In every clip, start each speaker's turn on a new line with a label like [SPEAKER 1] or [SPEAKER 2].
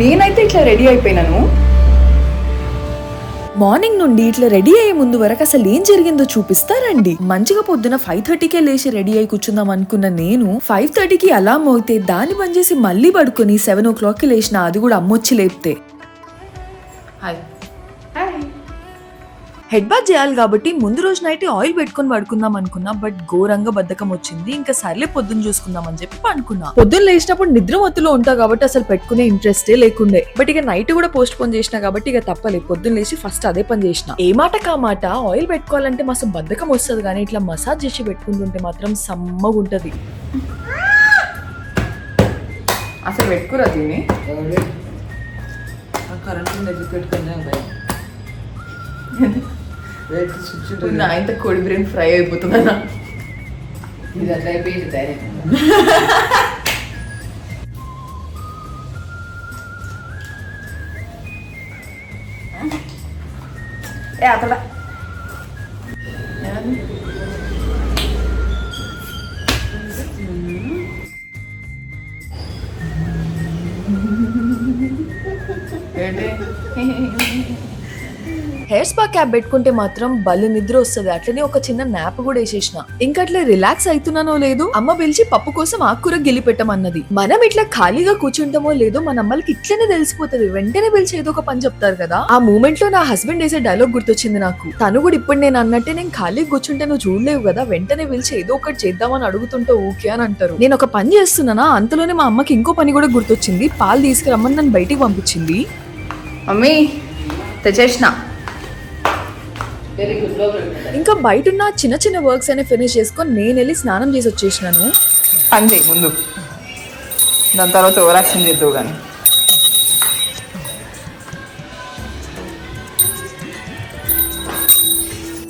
[SPEAKER 1] నేనైతే ఇట్లా ready అయిపోయినాను. Morning నుండి ఇట్లా రెడీ అయ్యే ముందు వరకు అసలు ఏం జరిగిందో చూపిస్తారండి. మంచిగా పొద్దున 5:30కే లేచి రెడీ అయి కూర్చుందాం అనుకున్న నేను 5:30కి అలారం మోగితే దాన్ని బంద్ చేసి మళ్ళీ పడుకొని 7 o'clockకి లేచిన, అది కూడా అమ్మొచ్చి లేపితే. హెడ్ బాత్ చేయాలి కాబట్టి ముందు రోజు నైట్ ఆయిల్ పెట్టుకుని పడుకుందాం అనుకున్నా. బట్ ఘోరంగా బద్ధకం వచ్చింది. ఇంకా సర్లే పొద్దున్న చూసుకుందాం అని చెప్పి పడుకున్నా. పొద్దున్న లేచినప్పుడు నిద్ర మత్తులో ఉంటా కాబట్టి అసలు పెట్టుకునే ఇంట్రెస్టే లేకుండే. బట్ ఇక నైట్ కూడా పోస్ట్ పోన్ చేసిన కాబట్టి ఇక తప్పలేదు. పొద్దున్న లేచి ఫస్ట్ అదే పని చేసిన. ఏ మాట కా మాట ఆయిల్ పెట్టుకోవాలంటే మస్తు బద్ధకం వస్తుంది, కానీ ఇట్లా మసాజ్ చేసి పెట్టుకుంటుంటే మాత్రం సమ్మగా ఉంటది. అసలు పెట్టుకురా దీన్ని ఇంత కోడి బ్రెయిన్ ఫ్రై అయిపోతుందన్న. ఇది అట్లా అయిపోయింది డైరెక్ట్. అక్కడ ఏంటి హెయిర్ స్పా క్యాప్ పెట్టుకుంటే మాత్రం బల్లి నిద్ర వస్తుంది. అట్లనే ఒక చిన్న నాప్ కూడా వేసేసిన. ఇంకా అట్లా రిలాక్స్ అవుతున్నానో లేదు, అమ్మ పిలిచి పప్పు కోసం ఆకుకూర గిల్లి పెట్టమన్నది. మనం ఇట్లా ఖాళీగా కూర్చుంటామో లేదో మన అమ్మలకి ఇట్లనే తెలిసిపోతుంది. వెంటనే పిలిచి ఏదో ఒక పని చెప్తారు కదా. ఆ మూమెంట్ లో నా హస్బెండ్ వేసే డైలాగ్ గుర్తొచ్చింది నాకు. తను కూడా ఇప్పుడు నేను అన్నట్టే, నేను ఖాళీగా కూర్చుంటే నువ్వు చూడలేవు కదా, వెంటనే పిలిచి ఏదో ఒకటి చేద్దామని అడుగుతుంటే ఊకే అని అంటారు. నేను ఒక పని చేస్తున్నానా, అంతలోనే మా అమ్మకి ఇంకో పని కూడా గుర్తొచ్చింది. పాలు తీసుకురమ్మని నన్ను బయటికి పంపించింది. మమ్మీ తెచ్చేసిన. ఇంకా బయట ఉన్న చిన్న చిన్న వర్క్స్ అనే ఫినిష్ చేసుకొని నేను వెళ్ళి స్నానం చేసి వచ్చేసినాను. పని చేయి ముందు, దాని తర్వాత ఓవర్ యాక్షన్ చేద్దావు కానీ.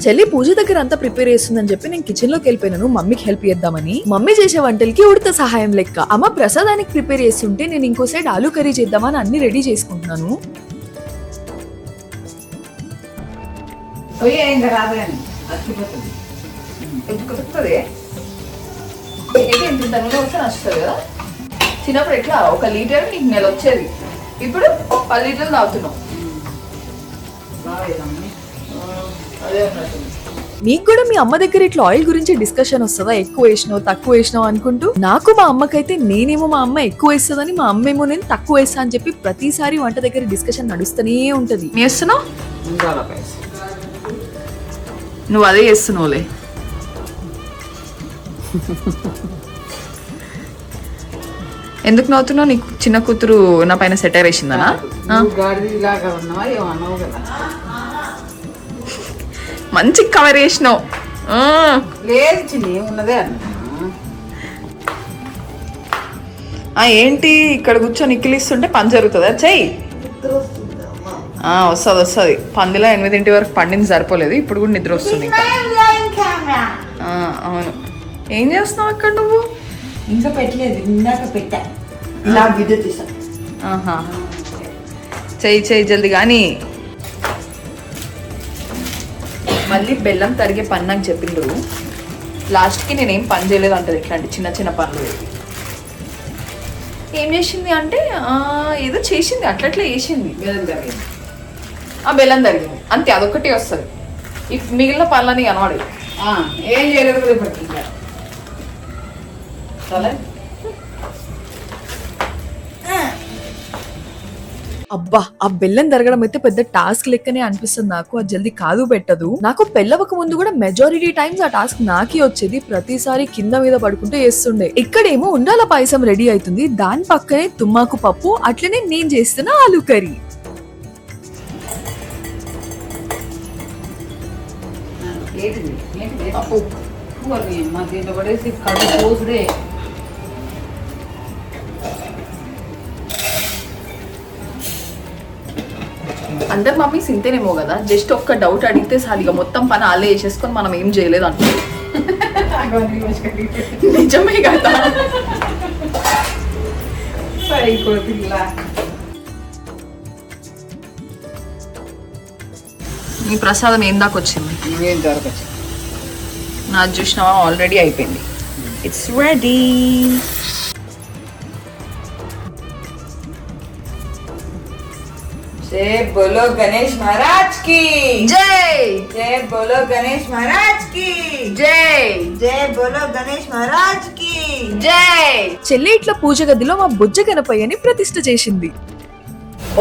[SPEAKER 1] చెల్లి పూజ దగ్గర అంతా ప్రిపేర్ చేస్తుందని చెప్పి నేను కిచెన్ లోకి వెళ్ళిపోయినాను మమ్మీకి హెల్ప్ చేద్దామని. మమ్మీ చేసే వంటలకి ఉడత సహాయం లెక్క. అమ్మ ప్రసాదానికి ప్రిపేర్ చేస్తుంటే నేను ఇంకో సైడ్ ఆలూ కర్రీ చేద్దామని అన్ని రెడీ చేసుకుంటున్నాను. నచ్చుతుంది కదా. చిన్నప్పుడు ఎట్లా 1 లీటర్ నీకు నెల వచ్చేది, ఇప్పుడు 10 లీటర్లు తాగుతున్నావు. మీకు కూడా మీ అమ్మ దగ్గర ఇట్లా ఆయిల్ గురించి డిస్కషన్ వస్తుందా, ఎక్కువ వేసినావు తక్కువ వేసినావు అనుకుంటూ? నాకు మా అమ్మకైతే నేనేమో మా అమ్మ ఎక్కువ వేస్తుందని, మా అమ్మ ఏమో నేను తక్కువ వేస్తా అని చెప్పి ప్రతిసారి వంట దగ్గర డిస్కషన్ నడుస్తూనే ఉంటది. వేస్తున్నావు, నువ్వు అదే చేస్తున్నావులే. ఎందుకు నవ్వుతున్నావు? నీకు చిన్న కూతురు నా పైన సెటైర్ వేసిందనా? మంచి కవర్ వేసినావు. ఏంటి ఇక్కడ కూర్చొని నిక్కిలిస్తుంటే పని జరుగుతుందా? చెయ్యి. వస్తుంది. పందిలో 8 వరకు పండింది సరిపోలేదు, ఇప్పుడు కూడా నిద్ర వస్తుంది. అవును. ఏం చేస్తున్నావు అక్కడ నువ్వు?
[SPEAKER 2] ఇంకా పెట్టలేదు, ఇందాక పెట్టా.
[SPEAKER 1] చెయ్యి జల్ది. కానీ మళ్ళీ బెల్లం తరిగే పని నాకు చెప్పిండ్రు. లాస్ట్కి నేనేం పని చేయలేదు అంటది. ఇట్లాంటి చిన్న చిన్న పనులు ఏం చేసింది అంటే ఏదో చేసింది, అట్లట్లా చేసింది. బెల్లం తరిగింది అంతే, అదొక్కటి వస్తుంది. ఈ మిగిలిన పనులని అనవాడు
[SPEAKER 2] ఏం చేయలేదు కూడా పట్టింది.
[SPEAKER 1] అబ్బా, ఆ బెల్లం తరగడం అయితే పెద్ద టాస్క్ లెక్కనే అనిపిస్తుంది నాకు. అది జల్దీ కాదు పెట్టదు. నాకు పెళ్ళవక ముందు కూడా మెజారిటీ టైమ్స్ ఆ టాస్క్ నాకే వచ్చేది. ప్రతిసారి కింద మీద పడుకుంటూ చేస్తుండే. ఇక్కడేమో ఉండాల పాయసం రెడీ అవుతుంది, దాని పక్కనే తుమ్మాకు పప్పు, అట్లనే నేను చేస్తున్న ఆలూ కర్రీ. అందరు మమ్మీ సింతేనేమో కదా, జస్ట్ ఒక్క డౌట్ అడిగితే సాలిగా మొత్తం పని ఆలే చేసేసుకొని మనం ఏం చేయలేదు అంటారు. నిజమే కదా. మీ ప్రసాదం ఏం దాకా వచ్చింది? నాకు చూసినావా, ఆల్రెడీ అయిపోయింది. It's ready.
[SPEAKER 2] जय बोलो गणेश महाराज की
[SPEAKER 1] జై
[SPEAKER 2] जय बोलो गणेश महाराज की
[SPEAKER 1] జై
[SPEAKER 2] जय बोलो गणेश महाराज की
[SPEAKER 1] జై. చెల్లి ఇట్లా పూజ గదిలో మా బుజ్జ గణపయ్యని ప్రతిష్ఠ చేసింది.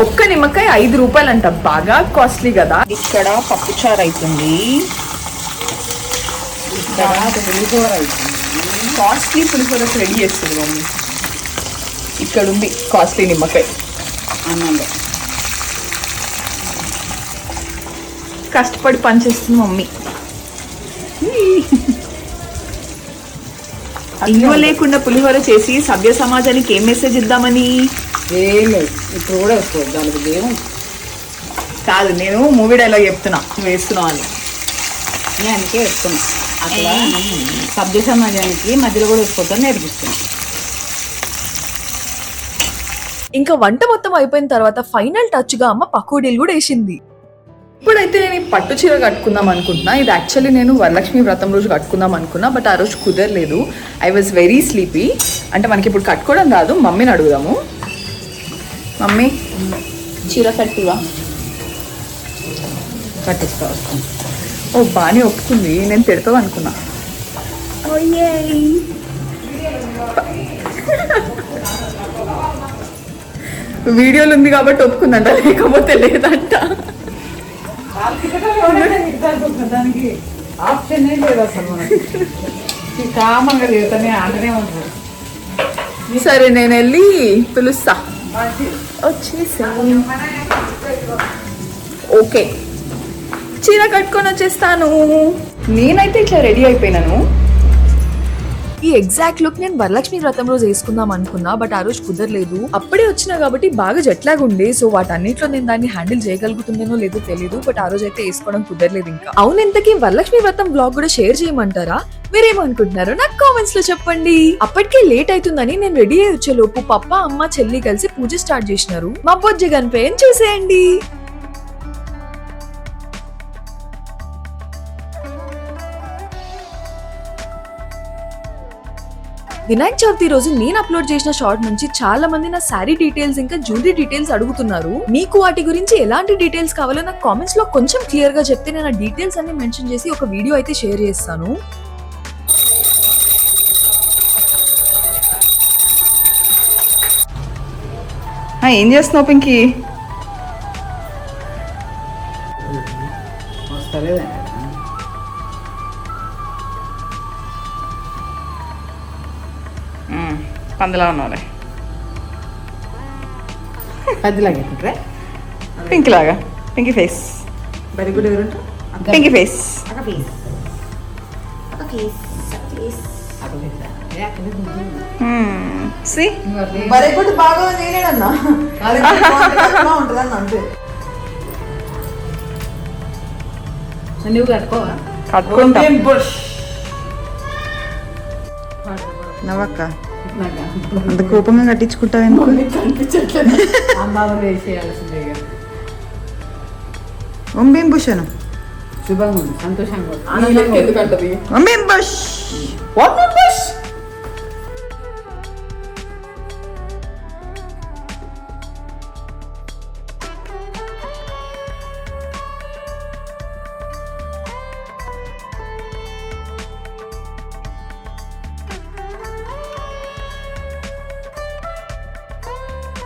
[SPEAKER 1] ఒక్క నిమ్మకాయ 5 రూపాయలంట, బాగా కాస్ట్లీ కదా.
[SPEAKER 2] ఇక్కడ పప్పుచారు అవుతుంది, ఇక్కడ పులిహోర అవుతుంది.
[SPEAKER 1] కాస్ట్లీ పులిహోర రెడీ చేస్తుంది మమ్మీ. ఇక్కడ ఉంది కాస్ట్లీ నిమ్మకాయ.
[SPEAKER 2] అన్నంలో
[SPEAKER 1] కష్టపడి పనిచేస్తుంది మమ్మీ. ఇంగువ లేకుండా పులిహోర చేసి సభ్య సమాజానికి ఏం మెసేజ్ ఇద్దామని.
[SPEAKER 2] ఏం లేదు, ఇప్పుడు కూడా వేసుకోవద్దు దానికి దేవుడు.
[SPEAKER 1] కాదు, నేను మూవీ డైలాగ్ చెప్తున్నా, నువ్వు వేస్తున్నావు అని.
[SPEAKER 2] నేను అందుకే వేస్తున్నా. అట్లా సభ్య సమాజానికి మధ్యలో కూడా వేసుకోవద్దని నేర్పిస్తున్నా.
[SPEAKER 1] ఇంకా వంట మొత్తం అయిపోయిన తర్వాత ఫైనల్ టచ్ గా అమ్మ పకోడీలు కూడా వేసింది. ఇప్పుడైతే నేను ఈ పట్టు చీర కట్టుకుందాం అనుకుంటున్నా. ఇది యాక్చువల్లీ నేను వరలక్ష్మి వ్రతం రోజు కట్టుకుందాం అనుకున్నా, బట్ ఆ రోజు కుదరలేదు. I was very sleepy. అంటే మనకి ఇప్పుడు కట్టుకోవడం రాదు, మమ్మీని అడుగుదాము. మమ్మీ చీర కట్టివా?
[SPEAKER 2] కట్టిస్తా వస్తాను.
[SPEAKER 1] ఓ బాగానే ఒప్పుకుంది, నేను తిడతావు అనుకున్నా. వీడియోలు ఉంది కాబట్టి ఒప్పుకుందంట, లేకపోతే లేదంట.
[SPEAKER 2] దానికి ఆప్షన్ లేదు అసలు మనకి. కామంగా తిరుగుతానే అంటనే ఉంటారు.
[SPEAKER 1] సరే నేను వెళ్ళి పిలుస్తా. వచ్చేసా. ఓకే, చీర కట్టుకొని వచ్చేస్తాను. నేనైతే ఇట్లా రెడీ అయిపోయినాను. ఈ ఎగ్జాక్ట్ లుక్ నేను వరలక్ష్మి వ్రతం రోజు వేసుకుందాం అనుకున్నా, బట్ ఆ రోజు కుదరలేదు. అప్పుడే వచ్చినా కాబట్టి బాగా జట్లాగా ఉండే, సో వాటన్నిటిలో నేను దాన్ని హ్యాండిల్ చేయగలుగుతుందేనో లేదో తెలియదు, బట్ ఆ రోజు అయితే వేసుకోవడం కుదరలేదు. ఇంకా అవును, ఇంతకీ వరలక్ష్మి వ్రతం బ్లాగ్ కూడా షేర్ చేయమంటారా? మీరేమనుకుంటున్నారో నాకు కామెంట్స్ లో చెప్పండి. అప్పటికే లేట్ అవుతుందని నేను రెడీ అయ్యి వచ్చేలోపు పప్ప, అమ్మ, చెల్లి కలిసి పూజ స్టార్ట్ చేసినారు. మా బొజ్జ గణపయ్యని చూసేయండి. వినాయక చవితి రోజు నేను అప్లోడ్ చేసిన షార్ట్ నుంచి చాలా మంది నా శారీ డీటెయిల్స్ ఇంకా జ్యువెలరీ డీటెయిల్స్ అడుగుతున్నారు. మీకు వాటి గురించి ఎలాంటి డీటెయిల్స్ కావాలో నాకు కామెంట్స్ లో కొంచెం క్లియర్ గా చెప్తే నేను ఆ డీటెయిల్స్ అన్ని మెన్షన్ చేసి ఒక వీడియో అయితే షేర్ చేస్తాను. ఏం చేస్తున్నావు పింకీ?
[SPEAKER 2] వస్తలేదండి.
[SPEAKER 1] పందిలా ఉన్నాలే,
[SPEAKER 2] పదిలాగే
[SPEAKER 1] పింకీ లాగా. Pinky face,
[SPEAKER 2] very good. ఎవరు
[SPEAKER 1] పింకీ ఫేస్.
[SPEAKER 2] Very good. బాగా నేనేనన్నా ఉంటుందన్న అంతే. నువ్వు కట్టుకోవా?
[SPEAKER 1] కట్టుకుంటా.
[SPEAKER 3] నవ్వక్క అంత కోపంగా కట్టించుకుంటావు ఎందుకు?
[SPEAKER 2] కనిపించట్లేదు. అమ్మాయి వేసేయాల్సిందే.
[SPEAKER 3] ఓం భీం భూషణం.
[SPEAKER 2] శుభంగా ఉంది, సంతోషంగా
[SPEAKER 1] ఎందుకంటది?
[SPEAKER 3] ఓం భీం భూష్.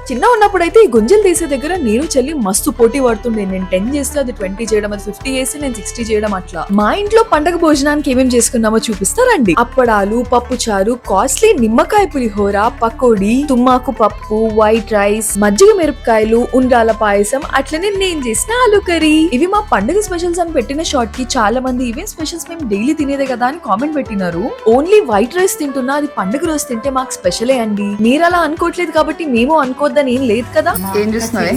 [SPEAKER 1] చిన్న ఉన్నప్పుడైతే ఈ గుంజలు తీసే దగ్గర నేను చెల్లి మస్తు పోటీ పడుతుండే. నేను 10 చేస్తే అది 20 చేయడం, అది 50 చేసి నేను 60 చేయడం. అట్లా మా ఇంట్లో పండగ భోజనానికి ఏమేం చేసుకున్నామో చూపిస్తారండి. అప్పడాలు, పప్పు చారు, కాస్ట్లీ నిమ్మకాయ పులిహోర, పకోడీ, తుమ్మాకు పప్పు, వైట్ రైస్, మజ్జిగ మిరపకాయలు, ఉండ్రాల పాయసం, అట్లనే నేను చేసిన ఆలు కర్రీ. ఇవి మా పండుగ స్పెషల్స్ అని పెట్టిన షార్ట్ కి చాలా మంది ఇవే స్పెషల్స్ మేము డైలీ తినేదే కదా అని కామెంట్ పెట్టినారు. ఓన్లీ వైట్ రైస్ తింటున్నా, అది పండుగ రోజు తింటే మాకు స్పెషలే అండి. మీరు అలా అనుకోవట్లేదు కాబట్టి మేము అనుకోద్దని ఏం లేదు కదా. ఏం చూస్తున్నావే?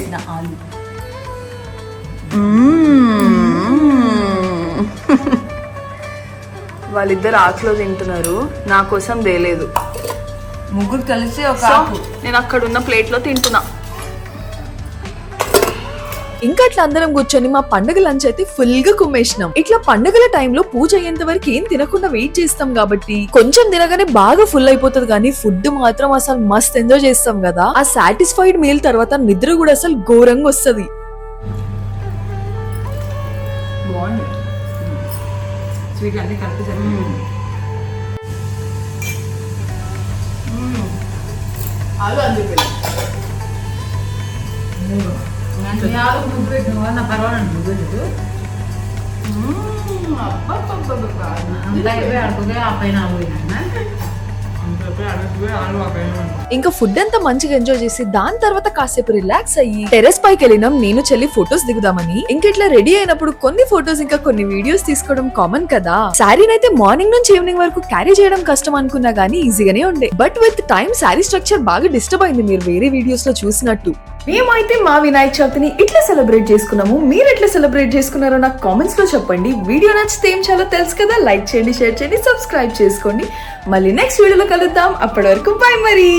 [SPEAKER 1] వాళ్ళిద్దరు ఆకులో తింటున్నారు, నా కోసం తేలేదు.
[SPEAKER 2] ముగ్గురు కలిసి ఒక
[SPEAKER 1] నేను అక్కడ ఉన్న ప్లేట్ లో తింటున్నా. ఇంకా అట్లా అందరం కూర్చొని మా పండుగ లంచ్ అయితే ఫుల్ గా కుమ్మేసినాం. ఇట్లా పండుగల టైంలో పూజ అయ్యేంత వరకు ఏం తినకుండా వెయిట్ చేస్తాం కాబట్టి కొంచెం తినగానే బాగా ఫుల్ అయిపోతుంది, కానీ ఫుడ్ మాత్రం అసలు మస్త్ ఎంజాయ్ చేస్తాం కదా. ఆ సాటిస్ఫైడ్ మీల్ తర్వాత నిద్ర కూడా అసలు ఘోరంగా వస్తుంది.
[SPEAKER 3] స్వీట్ అన్ని కలిపేసాను.
[SPEAKER 1] ఆలు అందుకు
[SPEAKER 2] ముగ్గు పెట్టిన నా పర్వాలండి ముగ్గు పెట్టు అంతా అయిపోయి అడుగుతే ఆ పైన
[SPEAKER 1] ఇంకా ఫుడ్ అంతా మంచిగా ఎంజాయ్ చేసి దాని తర్వాత కాసేపు రిలాక్స్ అయ్యి టెరెస్ పైకి వెళ్ళినాం. నేను చెల్లి ఫొటోస్ దిగుదామని. ఇంక ఇట్లా రెడీ అయినప్పుడు కొన్ని ఫొటోస్ ఇంకా కొన్ని వీడియోస్ తీసుకోవడం కామన్ కదా. శారీనైతే మార్నింగ్ నుంచి ఈవినింగ్ వరకు క్యారీ చేయడం కష్టం అనుకున్నా గానీ ఈజీగానే ఉండే. But with time sari structure బాగా డిస్టర్బ్ అయింది మీరు వేరే వీడియోస్ లో చూసినట్టు. మేమైతే మా వినాయక చవితిని ఇట్లా సెలబ్రేట్ చేసుకున్నాము. మీరు ఎట్లా సెలబ్రేట్ చేసుకున్నారో నాకు కామెంట్స్ లో చెప్పండి. వీడియో నచ్చితే ఏం చాలో తెలుసు కదా. లైక్ చేయండి, షేర్ చేయండి, సబ్స్క్రైబ్ చేసుకోండి. మళ్ళీ నెక్స్ట్ వీడియోలో కలుద్దాం. అప్పటి వరకు బై మరి.